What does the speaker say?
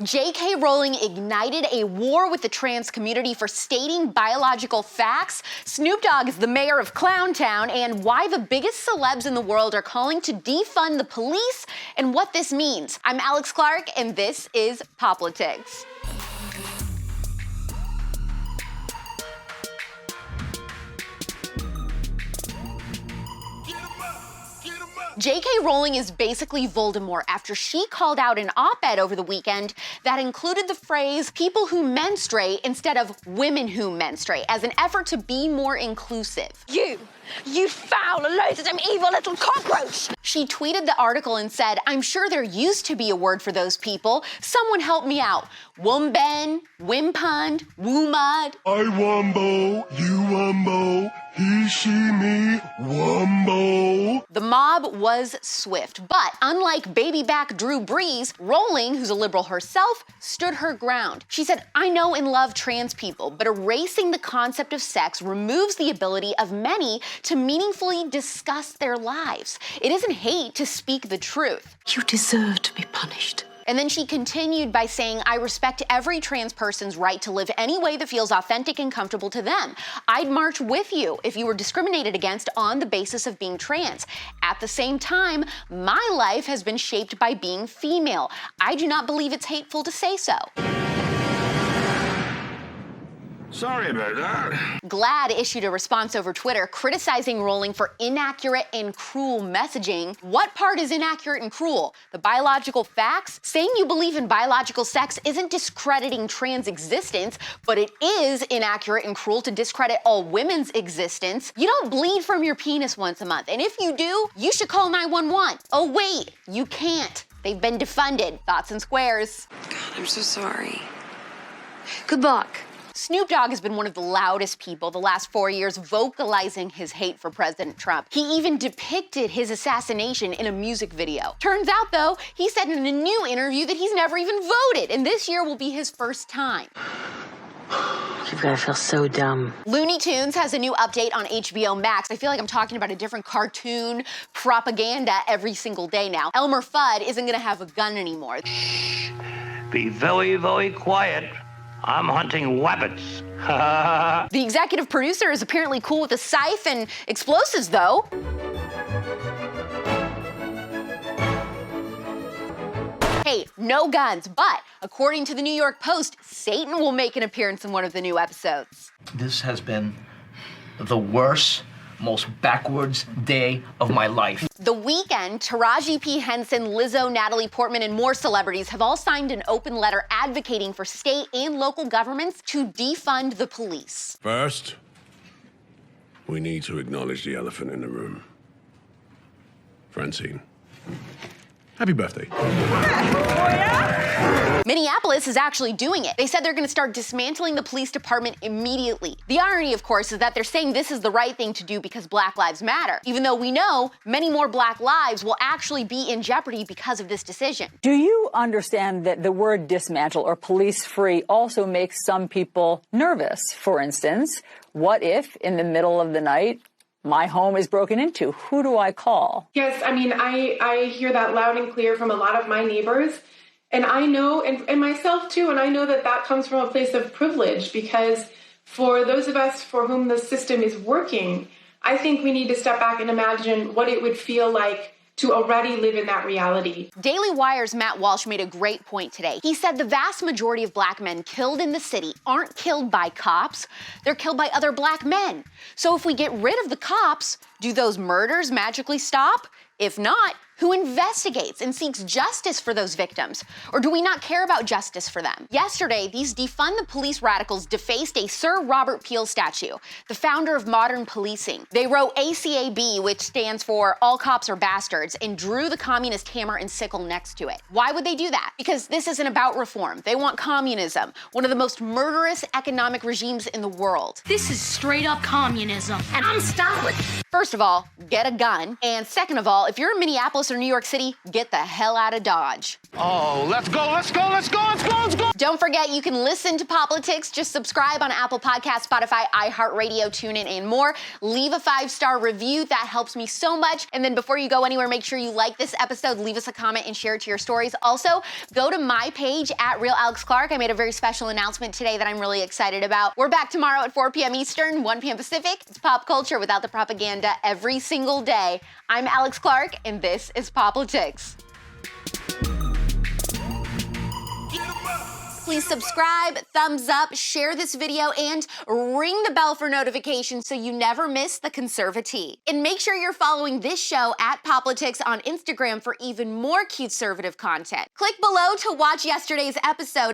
J.K. Rowling ignited a war with the trans community for stating biological facts. Snoop Dogg is the mayor of Clowntown, and why the biggest celebs in the world are calling to defund the police and what this means. I'm AlexClark, and this is POPlitics. J.K. Rowling is basically Voldemort after she called out an op-ed over the weekend that included the phrase people who menstruate instead of women who menstruate as an effort to be more inclusive. You foul, loathsome, evil little cockroach! She tweeted the article and said, "I'm sure there used to be a word for those people. Someone help me out. Womben, wimpund, woomud." I wumbo, you wumbo, he, she, me, wumbo. The mob was swift, but unlike baby back Drew Brees, Rowling, who's a liberal herself, stood her ground. She said, "I know and love trans people, but erasing the concept of sex removes the ability of many to meaningfully discuss their lives. It isn't hate to speak the truth. You deserve to be punished." And then she continued by saying, "I respect every trans person's right to live any way that feels authentic and comfortable to them. I'd march with you if you were discriminated against on the basis of being trans. At the same time, my life has been shaped by being female. I do not believe it's hateful to say so." Sorry about that. GLAAD issued a response over Twitter criticizing Rowling for inaccurate and cruel messaging. What part is inaccurate and cruel? The biological facts? Saying you believe in biological sex isn't discrediting trans existence, but it is inaccurate and cruel to discredit all women's existence. You don't bleed from your penis once a month, and if you do, you should call 911. Oh wait, you can't. They've been defunded. Thoughts and squares. God, I'm so sorry. Good luck. Snoop Dogg has been one of the loudest people the last 4 years vocalizing his hate for President Trump. He even depicted his assassination in a music video. Turns out, though, he said in a new interview that he's never even voted, and this year will be his first time. You've got to feel so dumb. Looney Tunes has a new update on HBO Max. I feel like I'm talking about a different cartoon propaganda every single day now. Elmer Fudd isn't gonna have a gun anymore. Shh. Be very, very quiet. I'm hunting rabbits. The executive producer is apparently cool with a scythe and explosives, though. Hey, no guns, but according to the New York Post, Satan will make an appearance in one of the new episodes. This has been the worst, most backwards day of my life. The Weeknd, Taraji P. Henson, Lizzo, Natalie Portman, and more celebrities have all signed an open letter advocating for state and local governments to defund the police. First, we need to acknowledge the elephant in the room. Francine. Happy birthday. Minneapolis is actually doing it. They said they're going to start dismantling the police department immediately. The irony, of course, is that they're saying this is the right thing to do because Black Lives Matter, even though we know many more Black lives will actually be in jeopardy because of this decision. Do you understand that the word dismantle or police-free also makes some people nervous? For instance, what if in the middle of the night my home is broken into? Who do I call? Yes, I mean, I hear that loud and clear from a lot of my neighbors. And I know, and myself too, and I know that that comes from a place of privilege, because for those of us for whom the system is working, I think we need to step back and imagine what it would feel like to already live in that reality. Daily Wire's Matt Walsh made a great point today. He said the vast majority of Black men killed in the city aren't killed by cops, they're killed by other Black men. So if we get rid of the cops, do those murders magically stop? If not, who investigates and seeks justice for those victims? Or do we not care about justice for them? Yesterday, these defund the police radicals defaced a Sir Robert Peel statue, the founder of modern policing. They wrote ACAB, which stands for All Cops Are Bastards, and drew the communist hammer and sickle next to it. Why would they do that? Because this isn't about reform. They want communism, one of the most murderous economic regimes in the world. This is straight up communism, and I'm stopping. First of all, get a gun. And second of all, if you're in Minneapolis or New York City, get the hell out of Dodge. Oh, let's go, let's go, let's go, let's go, let's go! Don't forget, you can listen to POPlitics. Just subscribe on Apple Podcasts, Spotify, iHeartRadio, TuneIn, and more. Leave a 5-star review. That helps me so much. And then before you go anywhere, make sure you like this episode, leave us a comment, and share it to your stories. Also, go to my page at @RealAlexClark. I made a very special announcement today that I'm really excited about. We're back tomorrow at 4 p.m. Eastern, 1 p.m. Pacific. It's pop culture without the propaganda every single day. I'm AlexClark, and this is POPlitics. Please subscribe, thumbs up, share this video, and ring the bell for notifications so you never miss the conservative. And make sure you're following this show at POPlitics on Instagram for even more CUTEservative content. Click below to watch yesterday's episode.